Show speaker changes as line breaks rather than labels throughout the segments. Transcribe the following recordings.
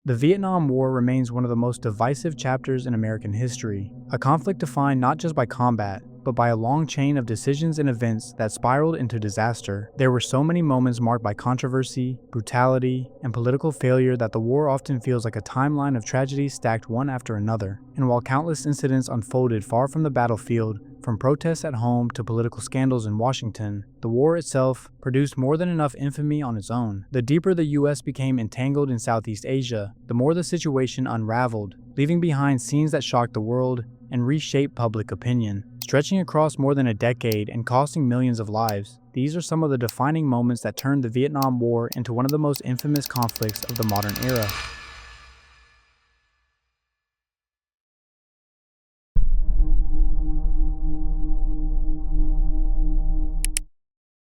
The Vietnam War remains one of the most divisive chapters in American history, a conflict defined not just by combat, but by a long chain of decisions and events that spiraled into disaster. There were so many moments marked by controversy, brutality, and political failure that the war often feels like a timeline of tragedies stacked one after another. And while countless incidents unfolded far from the battlefield, from protests at home to political scandals in Washington, the war itself produced more than enough infamy on its own. The deeper the US became entangled in Southeast Asia, the more the situation unraveled, leaving behind scenes that shocked the world and reshaped public opinion. Stretching across more than a decade and costing millions of lives, these are some of the defining moments that turned the Vietnam War into one of the most infamous conflicts of the modern era.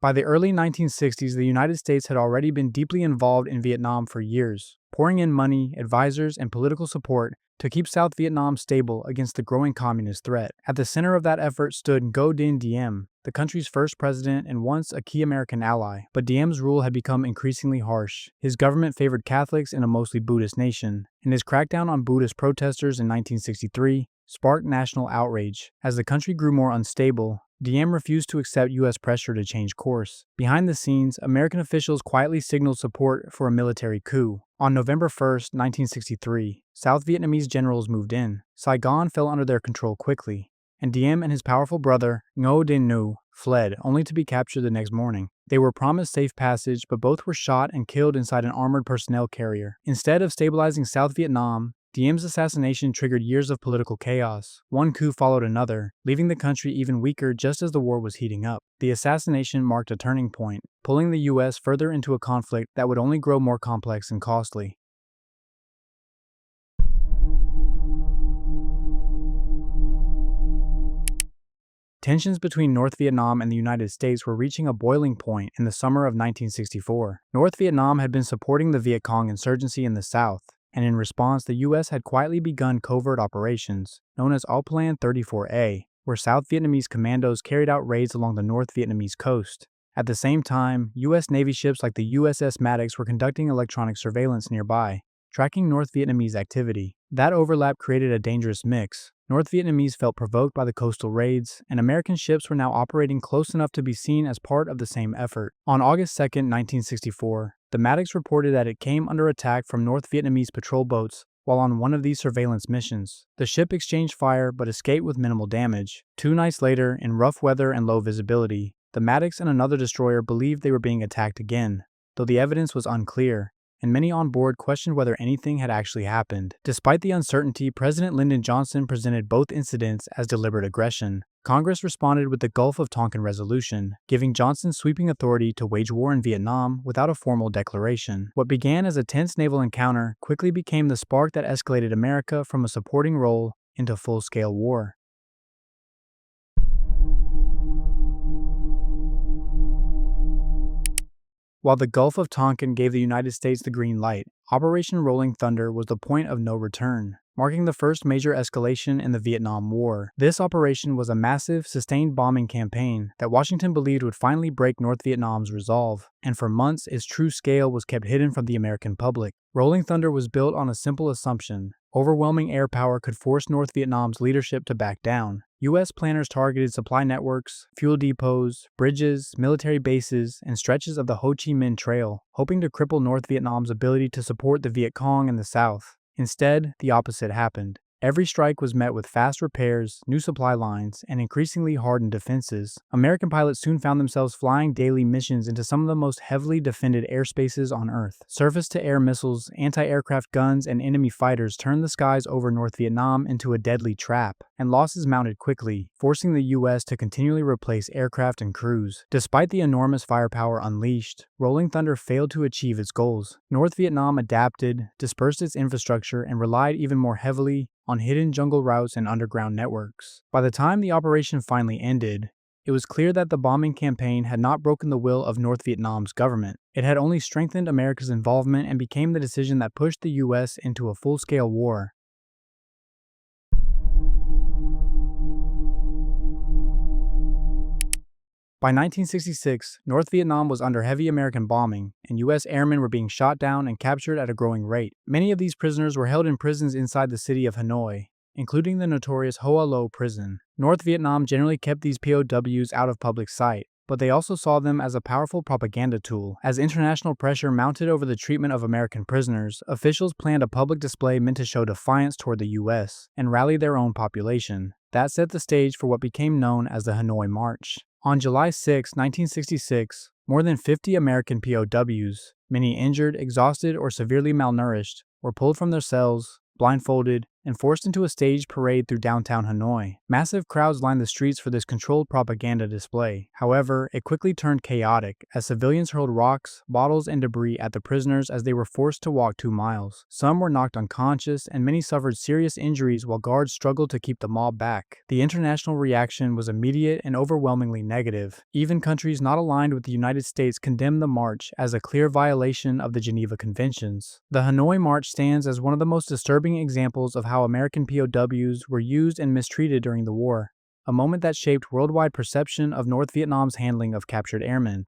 By the early 1960s, the United States had already been deeply involved in Vietnam for years, pouring in money, advisors, and political support to keep South Vietnam stable against the growing communist threat. At the center of that effort stood Ngo Dinh Diem, the country's first president and once a key American ally. But Diem's rule had become increasingly harsh. His government favored Catholics in a mostly Buddhist nation, and his crackdown on Buddhist protesters in 1963 sparked national outrage. As the country grew more unstable, Diem refused to accept U.S. pressure to change course. Behind the scenes, American officials quietly signaled support for a military coup. On November 1, 1963, South Vietnamese generals moved in. Saigon fell under their control quickly, and Diem and his powerful brother, Ngo Dinh Nhu, fled, only to be captured the next morning. They were promised safe passage, but both were shot and killed inside an armored personnel carrier. Instead of stabilizing South Vietnam, Diem's assassination triggered years of political chaos. One coup followed another, leaving the country even weaker just as the war was heating up. The assassination marked a turning point, pulling the U.S. further into a conflict that would only grow more complex and costly. Tensions between North Vietnam and the United States were reaching a boiling point in the summer of 1964. North Vietnam had been supporting the Viet Cong insurgency in the south, and in response, the U.S. had quietly begun covert operations, known as Plan 34A, where South Vietnamese commandos carried out raids along the North Vietnamese coast. At the same time, U.S. Navy ships like the USS Maddox were conducting electronic surveillance nearby, tracking North Vietnamese activity. That overlap created a dangerous mix. North Vietnamese felt provoked by the coastal raids, and American ships were now operating close enough to be seen as part of the same effort. On August 2, 1964, the Maddox reported that it came under attack from North Vietnamese patrol boats while on one of these surveillance missions. The ship exchanged fire but escaped with minimal damage. 2 nights later, in rough weather and low visibility, the Maddox and another destroyer believed they were being attacked again, though the evidence was unclear, and many on board questioned whether anything had actually happened. Despite the uncertainty, President Lyndon Johnson presented both incidents as deliberate aggression. Congress responded with the Gulf of Tonkin Resolution, giving Johnson sweeping authority to wage war in Vietnam without a formal declaration. What began as a tense naval encounter quickly became the spark that escalated America from a supporting role into full-scale war. While the Gulf of Tonkin gave the United States the green light, Operation Rolling Thunder was the point of no return, marking the first major escalation in the Vietnam War. This operation was a massive, sustained bombing campaign that Washington believed would finally break North Vietnam's resolve, and for months its true scale was kept hidden from the American public. Rolling Thunder was built on a simple assumption: overwhelming air power could force North Vietnam's leadership to back down. U.S. planners targeted supply networks, fuel depots, bridges, military bases, and stretches of the Ho Chi Minh Trail, hoping to cripple North Vietnam's ability to support the Viet Cong in the south. Instead, the opposite happened. Every strike was met with fast repairs, new supply lines, and increasingly hardened defenses. American pilots soon found themselves flying daily missions into some of the most heavily defended airspaces on Earth. Surface-to-air missiles, anti-aircraft guns, and enemy fighters turned the skies over North Vietnam into a deadly trap, and losses mounted quickly, forcing the U.S. to continually replace aircraft and crews. Despite the enormous firepower unleashed, Rolling Thunder failed to achieve its goals. North Vietnam adapted, dispersed its infrastructure, and relied even more heavily on hidden jungle routes and underground networks. By the time the operation finally ended, it was clear that the bombing campaign had not broken the will of North Vietnam's government. It had only strengthened America's involvement and became the decision that pushed the U.S. into a full-scale war. By 1966, North Vietnam was under heavy American bombing, and U.S. airmen were being shot down and captured at a growing rate. Many of these prisoners were held in prisons inside the city of Hanoi, including the notorious Hoa Lo prison. North Vietnam generally kept these POWs out of public sight, but they also saw them as a powerful propaganda tool. As international pressure mounted over the treatment of American prisoners, officials planned a public display meant to show defiance toward the U.S. and rally their own population. That set the stage for what became known as the Hanoi March. On July 6, 1966, more than 50 American POWs, many injured, exhausted, or severely malnourished, were pulled from their cells, blindfolded, and forced into a staged parade through downtown Hanoi. Massive crowds lined the streets for this controlled propaganda display. However, it quickly turned chaotic as civilians hurled rocks, bottles, and debris at the prisoners as they were forced to walk 2 miles. Some were knocked unconscious, and many suffered serious injuries while guards struggled to keep the mob back. The international reaction was immediate and overwhelmingly negative. Even countries not aligned with the United States condemned the march as a clear violation of the Geneva Conventions. The Hanoi March stands as one of the most disturbing examples of how American POWs were used and mistreated during the war, a moment that shaped worldwide perception of North Vietnam's handling of captured airmen.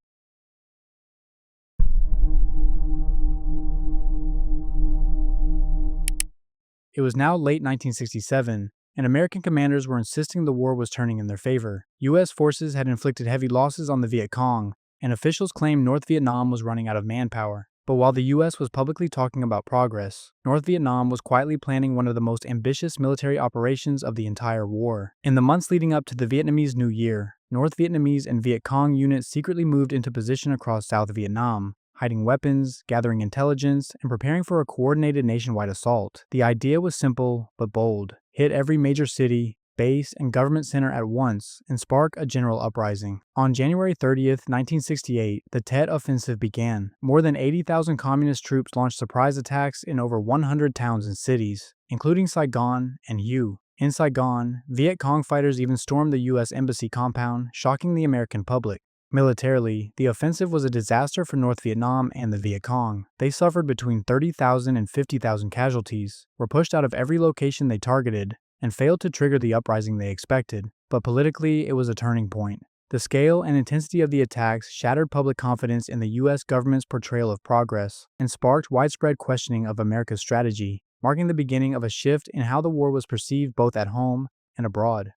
It was now late 1967, and American commanders were insisting the war was turning in their favor. U.S. forces had inflicted heavy losses on the Viet Cong, and officials claimed North Vietnam was running out of manpower. But while the U.S. was publicly talking about progress, North Vietnam was quietly planning one of the most ambitious military operations of the entire war. In the months leading up to the Vietnamese New Year, North Vietnamese and Viet Cong units secretly moved into position across South Vietnam, hiding weapons, gathering intelligence, and preparing for a coordinated nationwide assault. The idea was simple but bold: hit every major city, base, and government center at once and spark a general uprising. On January 30th, 1968, the Tet Offensive began. More than 80,000 communist troops launched surprise attacks in over 100 towns and cities, including Saigon and Hue. In Saigon, Viet Cong fighters even stormed the U.S. Embassy compound, shocking the American public. Militarily, the offensive was a disaster for North Vietnam and the Viet Cong. They suffered between 30,000 and 50,000 casualties, were pushed out of every location they targeted, and failed to trigger the uprising they expected. But politically, it was a turning point. The scale and intensity of the attacks shattered public confidence in the U.S. government's portrayal of progress and sparked widespread questioning of America's strategy, marking the beginning of a shift in how the war was perceived both at home and abroad.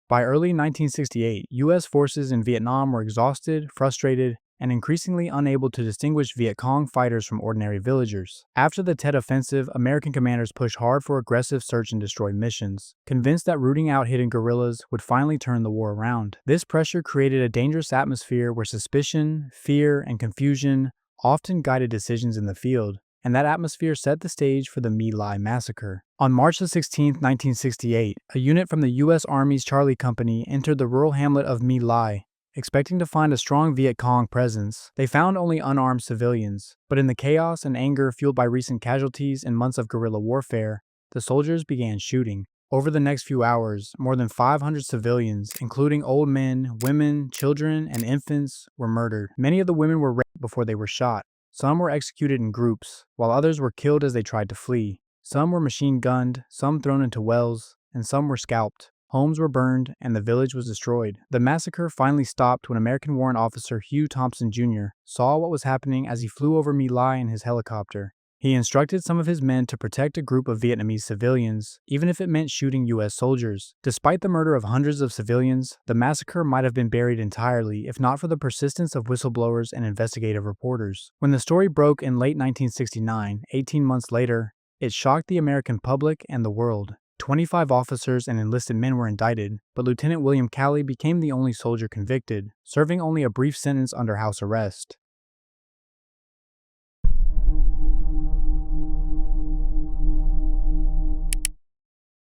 By early 1968, U.S. forces in Vietnam were exhausted, frustrated, and increasingly unable to distinguish Viet Cong fighters from ordinary villagers. After the Tet Offensive, American commanders pushed hard for aggressive search and destroy missions, convinced that rooting out hidden guerrillas would finally turn the war around. This pressure created a dangerous atmosphere where suspicion, fear, and confusion often guided decisions in the field, and that atmosphere set the stage for the Lai Massacre. On March 16, 1968, a unit from the U.S. Army's Charlie Company entered the rural hamlet of Lai, expecting to find a strong Viet Cong presence. They found only unarmed civilians, but in the chaos and anger fueled by recent casualties and months of guerrilla warfare, the soldiers began shooting. Over the next few hours, more than 500 civilians, including old men, women, children, and infants, were murdered. Many of the women were raped before they were shot. Some were executed in groups, while others were killed as they tried to flee. Some were machine-gunned, some thrown into wells, and some were scalped. Homes were burned, and the village was destroyed. The massacre finally stopped when American warrant officer Hugh Thompson Jr. saw what was happening as he flew over My Lai in his helicopter. He instructed some of his men to protect a group of Vietnamese civilians, even if it meant shooting U.S. soldiers. Despite the murder of hundreds of civilians, the massacre might have been buried entirely if not for the persistence of whistleblowers and investigative reporters. When the story broke in late 1969, 18 months later, it shocked the American public and the world. 25 officers and enlisted men were indicted, but Lieutenant William Calley became the only soldier convicted, serving only a brief sentence under house arrest.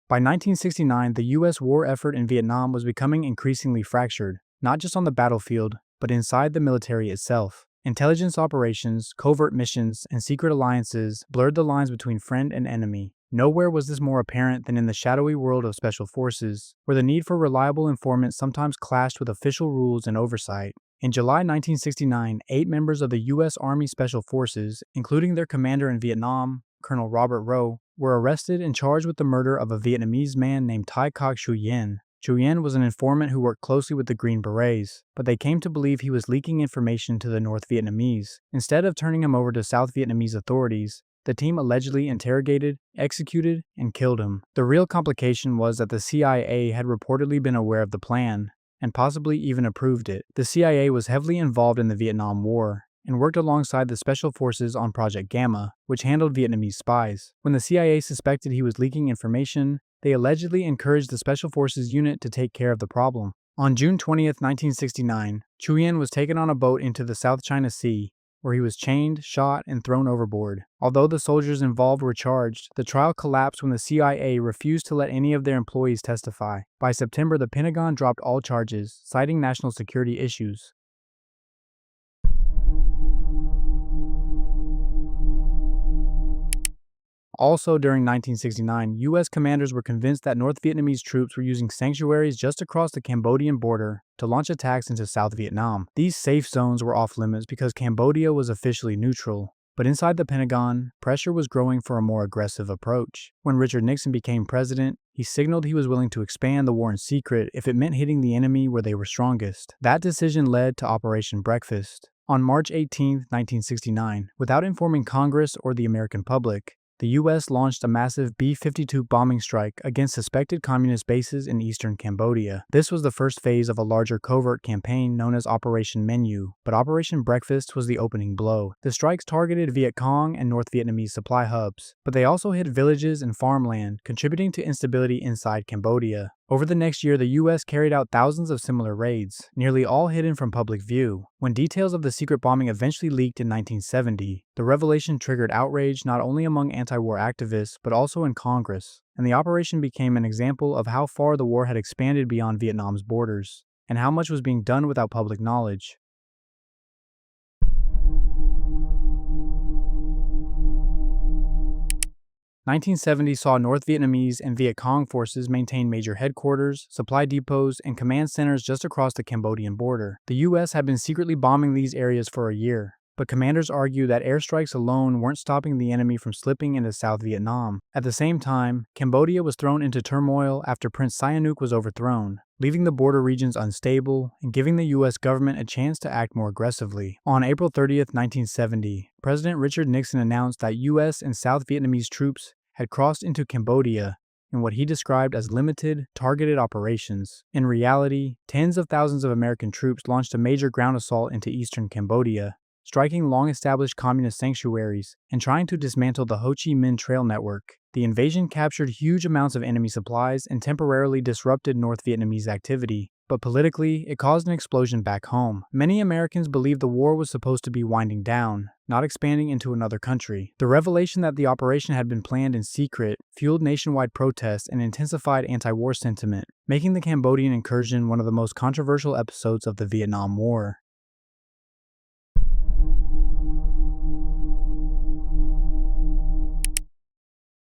By 1969, the U.S. war effort in Vietnam was becoming increasingly fractured, not just on the battlefield, but inside the military itself. Intelligence operations, covert missions, and secret alliances blurred the lines between friend and enemy. Nowhere was this more apparent than in the shadowy world of special forces, where the need for reliable informants sometimes clashed with official rules and oversight. In July 1969, 8 members of the U.S. Army Special Forces, including their commander in Vietnam, Colonel Robert Rowe, were arrested and charged with the murder of a Vietnamese man named Thai Cok Nguyen. Nguyen was an informant who worked closely with the Green Berets, but they came to believe he was leaking information to the North Vietnamese. Instead of turning him over to South Vietnamese authorities, the team allegedly interrogated, executed, and killed him. The real complication was that the CIA had reportedly been aware of the plan, and possibly even approved it. The CIA was heavily involved in the Vietnam War, and worked alongside the Special Forces on Project Gamma, which handled Vietnamese spies. When the CIA suspected he was leaking information, they allegedly encouraged the Special Forces unit to take care of the problem. On June 20th, 1969, Nguyen was taken on a boat into the South China Sea, where he was chained, shot, and thrown overboard. Although the soldiers involved were charged, the trial collapsed when the CIA refused to let any of their employees testify. By September, the Pentagon dropped all charges, citing national security issues. Also during 1969, U.S. commanders were convinced that North Vietnamese troops were using sanctuaries just across the Cambodian border to launch attacks into South Vietnam. These safe zones were off limits because Cambodia was officially neutral, but inside the Pentagon, pressure was growing for a more aggressive approach. When Richard Nixon became president, he signaled he was willing to expand the war in secret if it meant hitting the enemy where they were strongest. That decision led to Operation Breakfast. On March 18, 1969, without informing Congress or the American public, the U.S. launched a massive B-52 bombing strike against suspected communist bases in eastern Cambodia. This was the first phase of a larger covert campaign known as Operation Menu, but Operation Breakfast was the opening blow. The strikes targeted Viet Cong and North Vietnamese supply hubs, but they also hit villages and farmland, contributing to instability inside Cambodia. Over the next year, the U.S. carried out thousands of similar raids, nearly all hidden from public view. When details of the secret bombing eventually leaked in 1970, the revelation triggered outrage not only among anti-war activists, but also in Congress, and the operation became an example of how far the war had expanded beyond Vietnam's borders, and how much was being done without public knowledge. 1970 saw North Vietnamese and Viet Cong forces maintain major headquarters, supply depots, and command centers just across the Cambodian border. The U.S. had been secretly bombing these areas for a year, but commanders argue that airstrikes alone weren't stopping the enemy from slipping into South Vietnam. At the same time, Cambodia was thrown into turmoil after Prince Sihanouk was overthrown, leaving the border regions unstable and giving the U.S. government a chance to act more aggressively. On April 30th, 1970, President Richard Nixon announced that U.S. and South Vietnamese troops had crossed into Cambodia in what he described as limited, targeted operations. In reality, tens of thousands of American troops launched a major ground assault into eastern Cambodia, striking long-established communist sanctuaries and trying to dismantle the Ho Chi Minh Trail network. The invasion captured huge amounts of enemy supplies and temporarily disrupted North Vietnamese activity, but politically, it caused an explosion back home. Many Americans believed the war was supposed to be winding down, not expanding into another country. The revelation that the operation had been planned in secret fueled nationwide protests and intensified anti-war sentiment, making the Cambodian incursion one of the most controversial episodes of the Vietnam War.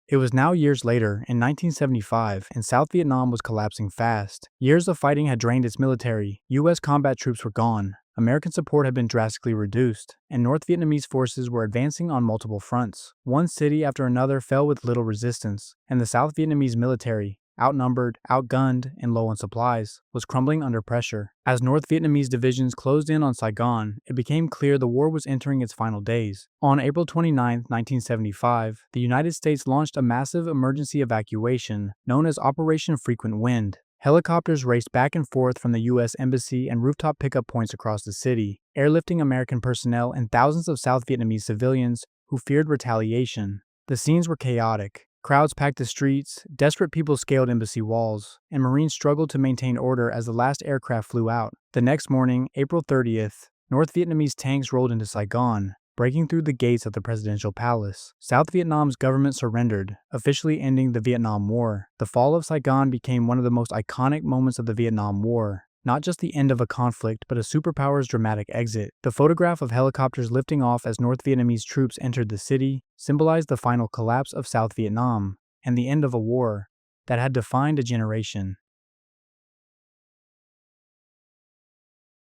It was now years later, in 1975, and South Vietnam was collapsing fast. Years of fighting had drained its military, U.S. combat troops were gone, American support had been drastically reduced, and North Vietnamese forces were advancing on multiple fronts. One city after another fell with little resistance, and the South Vietnamese military, outnumbered, outgunned, and low on supplies, was crumbling under pressure. As North Vietnamese divisions closed in on Saigon, it became clear the war was entering its final days. On April 29, 1975, the United States launched a massive emergency evacuation known as Operation Frequent Wind. Helicopters raced back and forth from the U.S. Embassy and rooftop pickup points across the city, airlifting American personnel and thousands of South Vietnamese civilians who feared retaliation. The scenes were chaotic. Crowds packed the streets, desperate people scaled embassy walls, and Marines struggled to maintain order as the last aircraft flew out. The next morning, April 30th, North Vietnamese tanks rolled into Saigon, breaking through the gates of the presidential palace. South Vietnam's government surrendered, officially ending the Vietnam War. The fall of Saigon became one of the most iconic moments of the Vietnam War. Not just the end of a conflict, but a superpower's dramatic exit. The photograph of helicopters lifting off as North Vietnamese troops entered the city symbolized the final collapse of South Vietnam and the end of a war that had defined a generation.